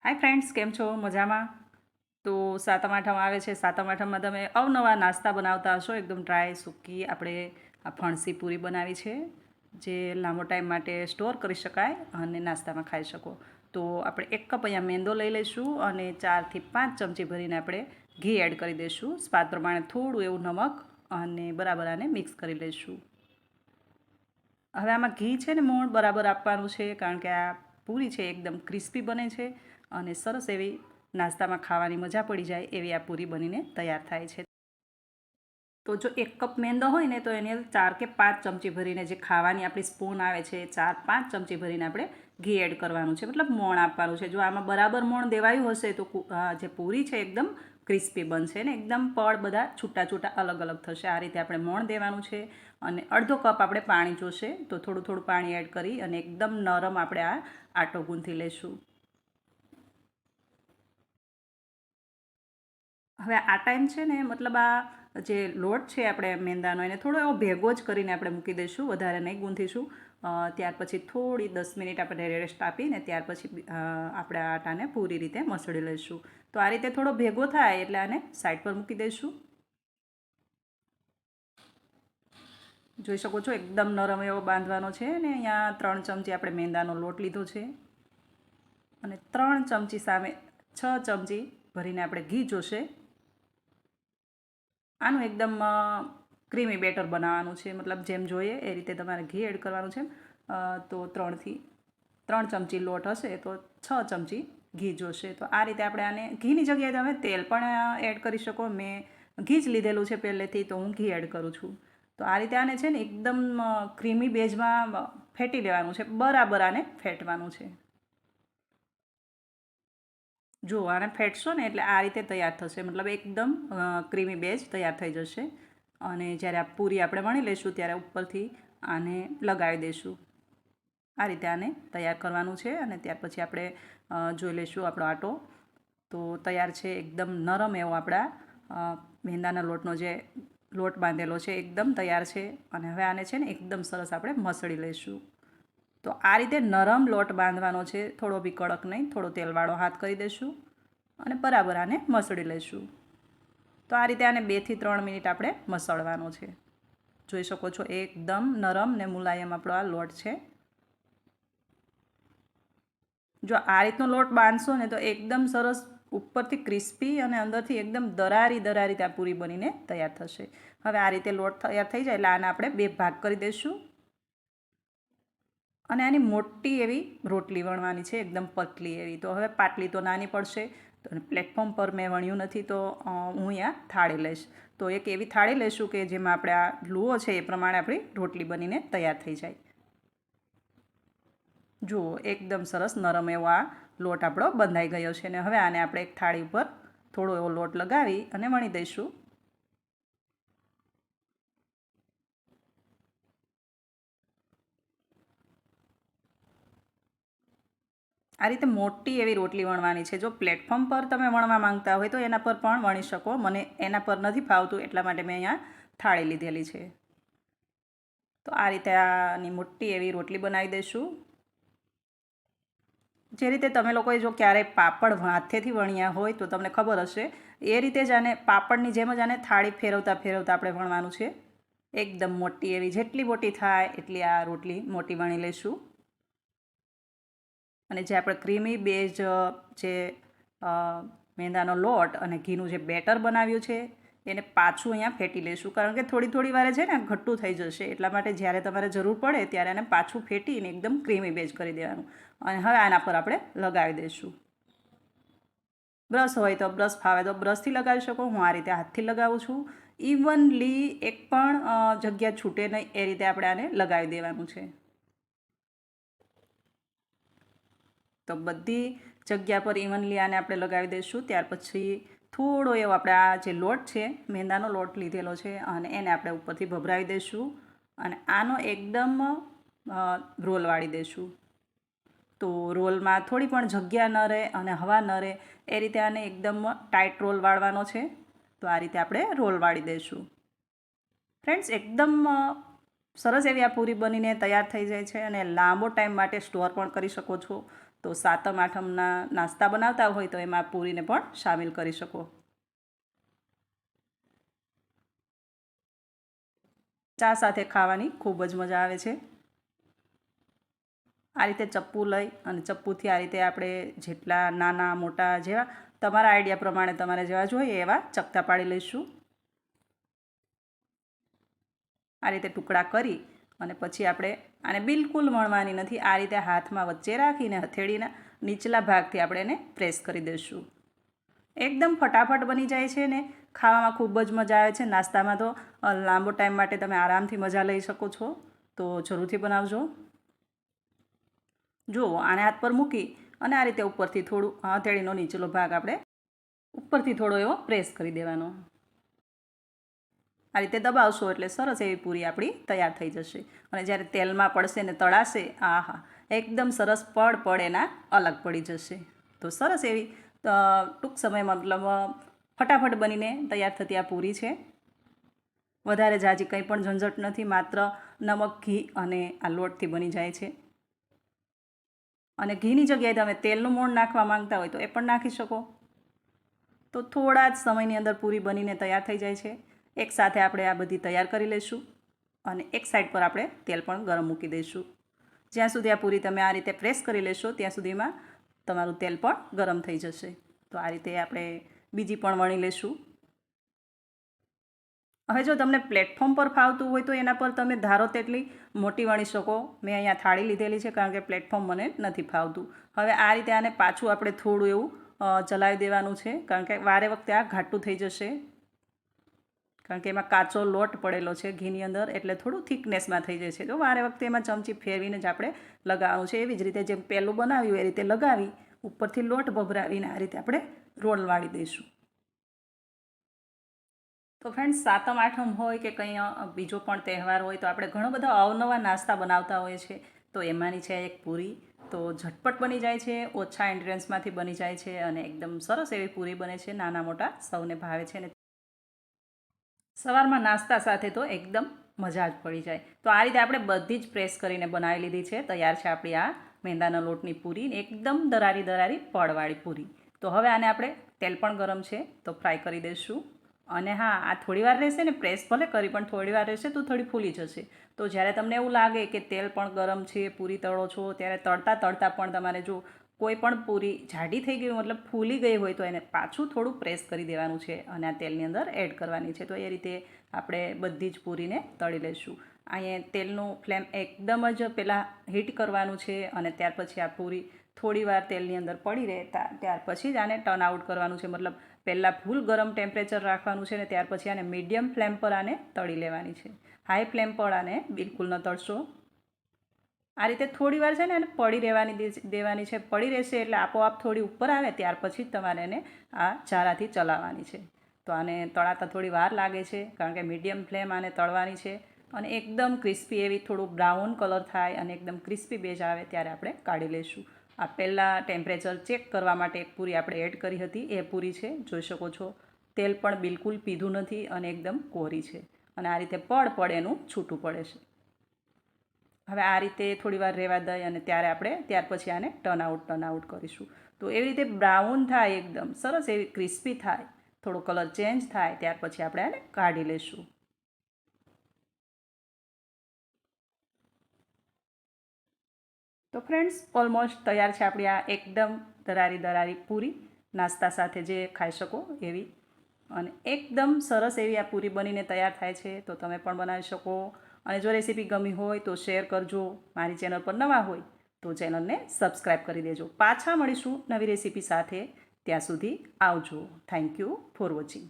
Hi friends, કેમ છો? મજામાં? તો સાતમ આઠમ આવે છે. સાતમ આઠમમાં તમે અવનવા નાસ્તા બનાવતા હશો. એકદમ ડ્રાય સૂકી આપણે આ ફણસી પૂરી બનાવી છે, જે લાંબો ટાઈમ માટે સ્ટોર કરી શકાય અને નાસ્તામાં ખાઈ શકો. તો આપણે 1 કપ અહીંયા મેંદો લઈ લઈશું અને 4થી 5 ચમચી ભરીને આપણે ઘી એડ કરી દઈશું. સ્વાદ પ્રમાણે થોડું એવું નમક અને બરાબર આને મિક્સ કરી લઈશું. હવે આમાં ઘી છે ને મોણ બરાબર આપવાનું છે, કારણ કે આ પૂરી છે એકદમ ક્રિસ્પી બને છે અને સરસ એવી નાસ્તામાં ખાવાની મજા પડી જાય એવી આ પૂરી બનીને તૈયાર થાય છે. તો જો 1 કપ મેંદો હોય ને તો એની અંદર 4 કે 5 ચમચી ભરીને, જે ખાવાની આપણી સ્પૂન આવે છે, 4-5 ચમચી ભરીને આપણે ઘી એડ કરવાનું છે, મતલબ મોણ આપવાનું છે. જો આમાં બરાબર મોણ દેવાયું હશે તો જે પૂરી છે એકદમ ક્રિસ્પી બનશે ને એકદમ પડ બધા છૂટા છૂટા અલગ અલગ થશે. આ રીતે આપણે મોણ દેવાનું છે અને અડધો કપ આપણે પાણી જોશે, તો થોડું થોડું પાણી એડ કરી અને એકદમ નરમ આપણે આ આટો ગૂંથી લઈશું. હવે આ ટાઈમ છે ને, મતલબ આ જે લોટ છે આપણે મેંદાનો, એને થોડો એવો ભેગો જ કરીને આપણે મૂકી દઈશું, વધારે નહીં ગૂંથીશું. ત્યાર પછી થોડી 10 મિનિટ આપણે રેસ્ટ આપીને ત્યાર પછી આપણે આ આટાને પૂરી રીતે મસળી લઈશું. તો આ રીતે થોડો ભેગો થાય એટલે આને સાઈડ પર મૂકી દઈશું. જોઈ શકો છો એકદમ નરમ એવો બાંધવાનો છે ને. અહીંયા 3 ચમચી આપણે મેંદાનો લોટ લીધો છે અને 3 ચમચી સામે 6 ચમચી ભરીને આપણે ઘી જોશે. આનું એકદમ ક્રીમી બેટર બનાવવાનું છે, મતલબ જેમ જોઈએ એ રીતે તમારે ઘી એડ કરવાનું છે. તો 3 ચમચી લોટ હશે તો 6 ચમચી ઘી જોશે. તો આ રીતે આપણે આને, ઘીની જગ્યાએ તમે તેલ પણ એડ કરી શકો. મેં ઘી જ લીધેલું છે પહેલેથી, તો હું ઘી એડ કરું છું. તો આ રીતે આને છે ને એકદમ ક્રીમી બેઝમાં ફેટી લેવાનું છે, બરાબર આને ફેટવાનું છે. જો આને ફેટશો ને એટલે આ રીતે તૈયાર થશે, મતલબ એકદમ ક્રીમી બેઝ તૈયાર થઈ જશે. અને જ્યારે આ પૂરી આપણે વણી લઈશું ત્યારે ઉપરથી આને લગાવી દઈશું. આ રીતે આને તૈયાર કરવાનું છે અને ત્યાર પછી આપણે જોઈ લઈશું આપણો આટો તો તૈયાર છે. એકદમ નરમ એવો આપણા મેંદાના લોટનો જે લોટ બાંધેલો છે એકદમ તૈયાર છે. અને હવે આને છે ને એકદમ સરસ આપણે મસળી લઈશું. તો આ રીતે નરમ લોટ બાંધવાનો છે, થોડો બી કડક નહીં. થોડો તેલવાળો હાથ કરી દઈશું અને બરાબર આને મસળી લઈશું. તો આ રીતે આને 2 થી 3 મિનિટ આપણે મસળવાનો છે. જોઈ શકો છો એકદમ નરમ ને મુલાયમ આપણો આ લોટ છે. જો આ રીતનો લોટ બાંધશો ને તો એકદમ સરસ ઉપરથી ક્રિસ્પી અને અંદરથી એકદમ દરારી દરારી આ પૂરી બનીને તૈયાર થશે. હવે આ રીતે લોટ તૈયાર થઈ જાય એટલે આને આપણે 2 ભાગ કરી દઈશું અને આની મોટી એવી રોટલી વણવાની છે, એકદમ પતલી એવી. તો હવે પાટલી તો નાની પડશે, તો પ્લેટફોર્મ પર મેં વણ્યું નથી, તો હું અહીંયા થાળી લઈશ. તો એક એવી થાળી લઈશું કે જેમાં આપણે આ લુઓ છે એ પ્રમાણે આપણી રોટલી બનીને તૈયાર થઈ જાય. જુઓ એકદમ સરસ નરમ એવો આ લોટ આપણો બંધાઈ ગયો છે. ને હવે આને આપણે એક થાળી ઉપર થોડો એવો લોટ લગાવી અને વણી દઈશું. આ રીતે મોટી એવી રોટલી વણવાની છે. જો પ્લેટફોર્મ પર તમે વણવા માંગતા હોય તો એના પર પણ વણી શકો. મને એના પર નથી ફાવતું એટલા માટે મેં અહીંયા થાળી લીધેલી છે. તો આ રીતે આની મોટી એવી રોટલી બનાવી દઈશું. જે રીતે તમે લોકોએ જો ક્યારેય પાપડ હાથેથી વણ્યા હોય તો તમને ખબર હશે, એ રીતે જ આને પાપડની જેમ જ આને થાળી ફેરવતા ફેરવતા આપણે વણવાનું છે. એકદમ મોટી એવી, જેટલી મોટી થાય એટલી આ રોટલી મોટી વણી લઈશું. અને જે આપણે ક્રીમી બેઝ જે મેંદાનો લોટ અને ઘીનું જે બેટર બનાવ્યું છે એને પાછું અહીંયા ફેટી લઈશું, કારણ કે થોડી થોડી વારે છે ને ઘટ્ટું થઈ જશે. એટલા માટે જ્યારે તમારે જરૂર પડે ત્યારે એને પાછું ફેટીને એકદમ ક્રીમી બેઝ કરી દેવાનું. અને હવે આના પર આપણે લગાવી દઈશું. બ્રશ હોય તો બ્રશ, ફાવે તો બ્રશથી લગાવી શકો. હું આ રીતે હાથથી લગાવું છું. ઇવનલી એક પણ જગ્યા છૂટે નહીં એ રીતે આપણે આને લગાવી દેવાનું છે. તો બધી જગ્યા પર ઇવનલી આને આપણે લગાવી દઈશું. ત્યાર પછી થોડો એવો આપણે આ જે લોટ છે, મેંદાનો લોટ લીધેલો છે, અને એને આપણે ઉપરથી ભભરાવી દઈશું અને આનો એકદમ રોલ વાળી દઈશું. તો રોલમાં થોડી પણ જગ્યા ન રહે અને હવા ન રહે એ રીતે આને એકદમ ટાઈટ રોલ વાળવાનો છે. તો આ રીતે આપણે રોલ વાળી દઈશું. ફ્રેન્ડ્સ, એકદમ સરસ એવી આ પૂરી બનીને તૈયાર થઈ જાય છે અને લાંબો ટાઈમ માટે સ્ટોર પણ કરી શકો છો. તો સાતમ આઠમના નાસ્તા બનાવતા હોય તો એમાં પૂરીને પણ સામેલ કરી શકો. ચા સાથે ખાવાની ખૂબ જ મજા આવે છે. આ રીતે ચપ્પુ લઈ અને ચપ્પુથી આ રીતે આપણે જેટલા નાના મોટા જેવા તમારા આઈડિયા પ્રમાણે તમારે જેવા જોઈએ એવા ચકતા પાડી લઈશું. આ રીતે ટુકડા કરી અને પછી આપણે આને બિલકુલ વણવાની નથી. આ રીતે હાથમાં વચ્ચે રાખીને હથેળીના નીચલા ભાગથી આપણે એને પ્રેસ કરી દઈશું. એકદમ ફટાફટ બની જાય છે ને ખાવામાં ખૂબ જ મજા આવે છે. નાસ્તામાં તો લાંબો ટાઈમ માટે તમે આરામથી મજા લઈ શકો છો. તો જરૂરથી બનાવજો. જુઓ, આને હાથ પર મૂકી અને આ રીતે ઉપરથી થોડું હથેળીનો નીચલો ભાગ આપણે ઉપરથી થોડો એવો પ્રેસ કરી દેવાનો. આ રીતે દબાવશો એટલે સરસ એવી પૂરી આપણી તૈયાર થઈ જશે. અને જ્યારે તેલમાં પડશે ને તળાશે, આહા, એકદમ સરસ પડ એના અલગ પડી જશે. તો સરસ એવી ટૂંક સમયમાં મતલબ ફટાફટ બનીને તૈયાર થતી આ પૂરી છે. વધારે જાજી કંઈ પણ ઝંઝટ નથી. માત્ર નમક, ઘી અને આ લોટથી બની જાય છે. અને ઘીની જગ્યાએ તમે તેલનું મોણ નાખવા માંગતા હોય તો એ પણ નાખી શકો. તો થોડા જ સમયની અંદર પૂરી બનીને તૈયાર થઈ જાય છે. એક સાથે આપણે આ બધી તૈયાર કરી લઈશું અને એક સાઈડ પર આપણે તેલ પણ ગરમ મૂકી દઈશું. જ્યાં સુધી આ પૂરી તમે આ રીતે પ્રેસ કરી લેશો ત્યાં સુધીમાં તમારું તેલ પણ ગરમ થઈ જશે. તો આ રીતે આપણે બીજી પણ વણી લઈશું. હવે જો તમને પ્લેટફોર્મ પર ફાવતું હોય તો એના પર તમે ધારો તેટલી મોટી વણી શકો. મેં અહીંયા થાળી લીધેલી છે કારણ કે પ્લેટફોર્મ મને નથી ફાવતું. હવે આ રીતે આને પાછું આપણે થોડું એવું ચલાવી દેવાનું છે કારણ કે વારે વખતે આ ઘાટું થઈ જશે. કારણ કે એમાં કાચો લોટ પડેલો છે ઘીની અંદર, એટલે થોડું થિકનેસમાં થઈ જશે. તો વારે વખતે એમાં ચમચી ફેરવીને જ આપણે લગાવવાનું છે. એવી જ રીતે જેમ પહેલું બનાવ્યું એ રીતે લગાવી ઉપરથી લોટ ભભરાવીને આ રીતે આપણે રોલ વાળી દઈશું. તો ફ્રેન્ડ્સ, સાતમ આઠમ હોય કે કંઈ બીજો પણ તહેવાર હોય તો આપણે ઘણો બધા અવનવા નાસ્તા બનાવતા હોઈએ છીએ. તો એમાંની છે એક પૂરી. તો ઝટપટ બની જાય છે, ઓછા ઇન્ગ્રેડિયન્ટ્સમાંથી બની જાય છે અને એકદમ સરસ એવી પૂરી બને છે. નાના મોટા સૌને ભાવે છે ને સવારમાં નાસ્તા સાથે તો એકદમ મજા જ પડી જાય. તો આ રીતે આપણે બધી જ પ્રેસ કરીને બનાવી લીધી છે. તૈયાર છે આપણી આ મેંદાના લોટની પૂરી, એકદમ દરારી પડવાળી પૂરી. તો હવે આને આપણે, તેલ પણ ગરમ છે તો ફ્રાય કરી દઈશું. અને હા, આ થોડી વાર રહેશે ને, પ્રેસ ભલે કરી પણ થોડી વાર રહેશે તો થોડી ફૂલી જશે. તો જ્યારે તમને એવું લાગે કે તેલ પણ ગરમ છે, પૂરી તળો છો, ત્યારે તળતા પણ તમારે જો કોઈ પણ પૂરી જાડી થઈ ગઈ મતલબ ફૂલી ગઈ હોય તો એને પાછું થોડું પ્રેસ કરી દેવાનું છે અને આ તેલની અંદર એડ કરવાની છે. તો એ રીતે આપણે બધી જ પૂરીને તળી લઈશું. અહીંયા તેલનું ફ્લેમ એકદમ જ પહેલાં હીટ કરવાનું છે અને ત્યાર પછી આ પૂરી થોડી વાર તેલની અંદર પડી રહે ત્યાર પછી જ આને ટર્ન આઉટ કરવાનું છે. મતલબ પહેલાં ફૂલ ગરમ ટેમ્પરેચર રાખવાનું છે ને ત્યાર પછી આને મીડિયમ ફ્લેમ પર આને તળી લેવાની છે. હાઈ ફ્લેમ પર આને બિલકુલ ન તળશો. આ રીતે થોડી વાર છે ને એને પડી દેવાની છે. પડી રહેશે એટલે આપોઆપ થોડી ઉપર આવે ત્યાર પછી જ તમારે એને આ ચારાથી ચલાવવાની છે. તો આને તળાતા થોડી વાર લાગે છે કારણ કે મીડિયમ ફ્લેમ આને તળવાની છે. અને એકદમ ક્રિસ્પી એવી થોડું બ્રાઉન કલર થાય અને એકદમ ક્રિસ્પી બેજ આવે ત્યારે આપણે કાઢી લઈશું. આ પહેલાં ટેમ્પરેચર ચેક કરવા માટે એક પૂરી આપણે એડ કરી હતી, એ પૂરી છે. જોઈ શકો છો તેલ પણ બિલકુલ પીધું નથી અને એકદમ કોરી છે. અને આ રીતે પડ એનું છૂટું પડે છે. હવે આ રીતે થોડી વાર રહેવા દઈ અને ત્યાર પછી આને ટર્ન આઉટ કરીશું. તો એવી રીતે બ્રાઉન થાય, એકદમ સરસ એવી ક્રિસ્પી થાય, થોડો કલર ચેન્જ થાય ત્યાર પછી આપણે આને કાઢી લઈશું. તો ફ્રેન્ડ્સ, ઓલમોસ્ટ તૈયાર છે આપણી આ એકદમ દરારી પૂરી. નાસ્તા સાથે જે ખાઈ શકો એવી અને એકદમ સરસ એવી આ પૂરી બનીને તૈયાર થાય છે. તો તમે પણ બનાવી શકો. અને જો રેસીપી ગમી હોય તો શેર કરજો. મારી ચેનલ પર નવા હોય તો ચેનલને સબસ્ક્રાઈબ કરી દેજો. પાછા મળીશું નવી રેસીપી સાથે. ત્યાં સુધી આવજો. Thank you for watching.